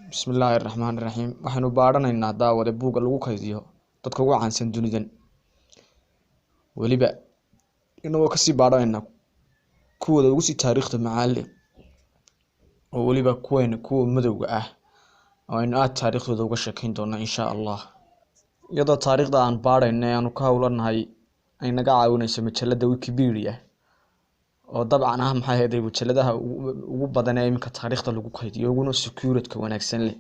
Bismillahirrahmanirrahim. Waxaanu baaranaynaa daawada buugga lagu kaydiyo dadka ugu caansan dunidan. Waliba inagoo kasii baaranaynaa kuwooda ugu sii taariikhda macaalin oo waliba kuwa madowga ah oo aynu aad taariikhdooda uga sheekayn doona insha Allah. Iyadoo taariikhda aan baaraynay aanu ka hawlanahay ay naga caawinayso majalada Wikipedia oo dabcan ah maxay ahayd majaladaha ugu badan ee iminka taariikhda lagu kaydiyo uguna security wanaagsan leh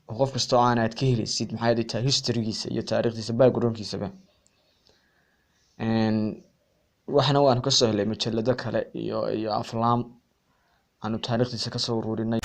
oo qof kasta oo aan aad ka helaysid maxay ahayd history-giisa iyo taariikhdiisa background-kiisaba. waxana waan ka soo helay majalada kale iyo aflaam aanu taariikhdiisa ka soo ururinay.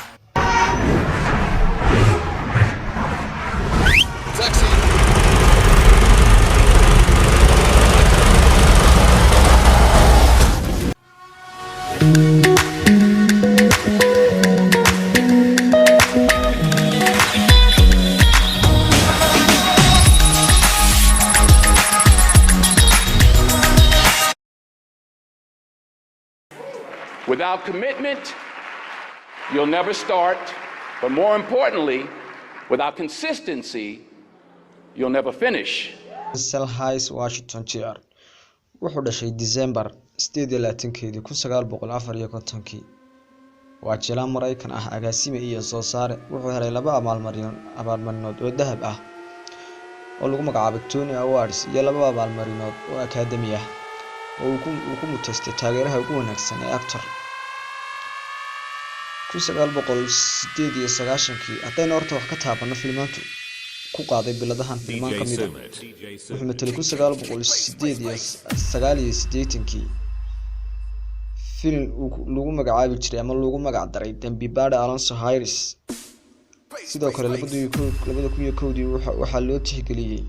Without commitment, you'll never start. But more importantly, without consistency, you'll never finish. Denzel Washington Jr. wuxuu dhashay December 18 1954. waa jilaa Mareykan ah, agaasime iyo soo saare. wuxuu helay 2 abaalmarinood oo dahab ah oo lagu magacaabo Tony Awards iyo 2 abaalmarinood oo Academy ah oo uu ku mutaystay taageeraha ugu wanaagsan ee actor. 1998 haddayna horta wax ka taabano filmaantu ku qaaday biladahan filmaan ka mid ah. wuxuu matalay 1989 film lagu magacaabi jiray ama lagu magac daray Dembi Baada Alonso Harris. sidoo kale 2001 waxaa loo tixgeliyay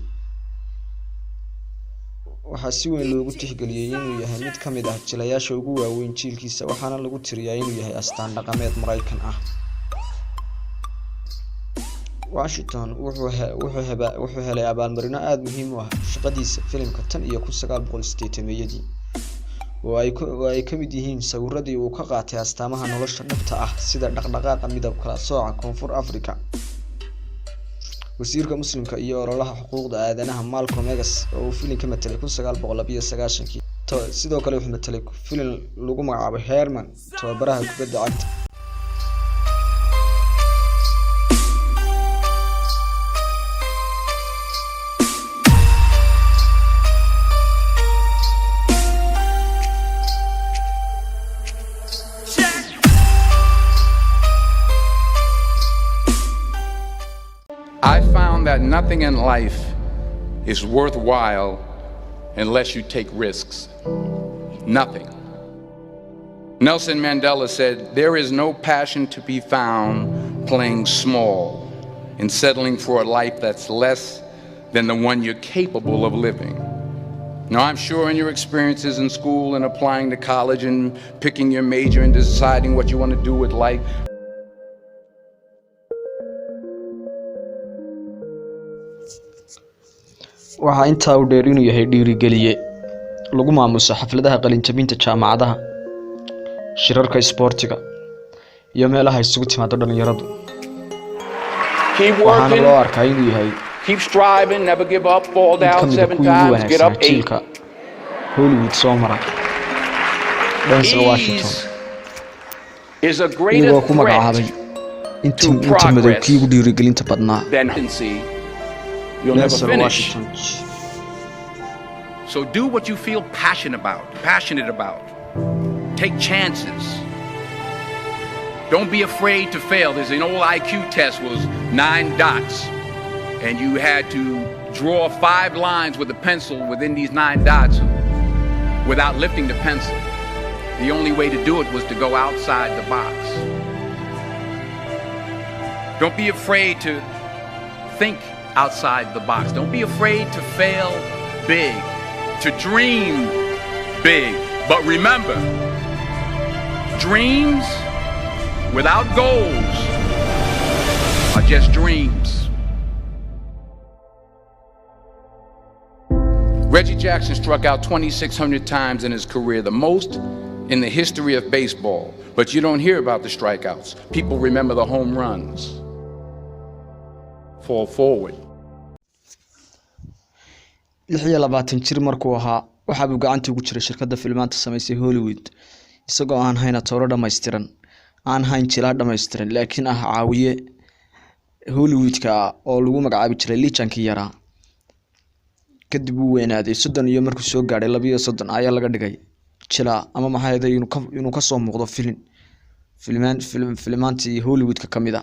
waxaa si weyn loogu tixgeliyay inuu yahay mid ka mid ah jilayaasha ugu waaweyn jiilkiisa, waxaana lagu tiriyaa inuu yahay astaan dhaqameed Mareykan ah. Washington wuxuu helay abaalmarino aad muhiim u ah shaqadiisa filimka tan iyo 1980 oo ay ka mid yihiin sawiradii uu ka qaatay astaamaha nolosha dhabta ah sida dhaqdhaqaaqa midab kala sooca Koonfur Afrika, wasiirka muslimka iyo ololaha xuquuqda aadanaha Malcolm X oo uu filimka matalay 1992. sidoo kale wuxuu matalay filim lagu magacaabo Herman, tababaraha kubadda cagta. I found that nothing in life is worthwhile unless you take risks. Nothing. Nelson Mandela said, "There is no passion to be found playing small and settling for a life that's less than the one you're capable of living." Now, I'm sure in your experiences in school and applying to college and picking your major and deciding what you want to do with life, waxaa intaa u dheer inuu yahay dhiirigeliye lagu maamuso xafladaha qalinjabinta jaamacadaha, shirarka isboortiga iyo meelaha isugu timaado dhalinyaradu. waxaana loo arkaa inuu yahay keep striving, never give up, fall down 7 times, get up 8. Hollywood soo mara. Denzel Washington is a greater ku magacaabay inta madowkii ugu dhiirigelinta badnaa. You'll never finish. So do what you feel passionate about. Take chances. Don't be afraid to fail. There's an old IQ test was 9 dots, and you had to draw 5 lines with a pencil within these 9 dots without lifting the pencil. The only way to do it was to go outside the box. Don't be afraid to think outside the box. Don't be afraid to fail big, to dream big. But remember, dreams without goals are just dreams. Reggie Jackson struck out 2,600 times in his career, the most in the history of baseball. But you don't hear about the strikeouts. People remember the home runs. fall forward. 26 jir markuu ahaa waxa uu gacanta ugu jiray shirkadda filmaanta sameysay Hollywood isagoo aan hayna tooro dhameystiran aan hayn jilaa dhameystiran laakiin ah caawiye Hollywoodka oo lagu magacaabi jiray liijankii yaraa kadib uu weynaaday 30 iyo markuu soo gaaray 32 ayaa laga dhigay jilaa ama maxay ahayd inuu ka soo muuqdo filmaantii Hollywoodka kamida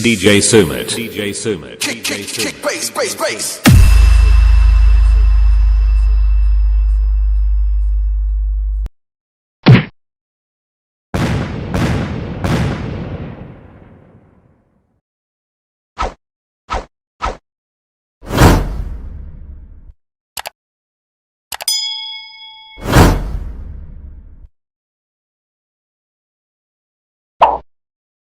DJ Sumit. DJ Sumit. Kick, bass.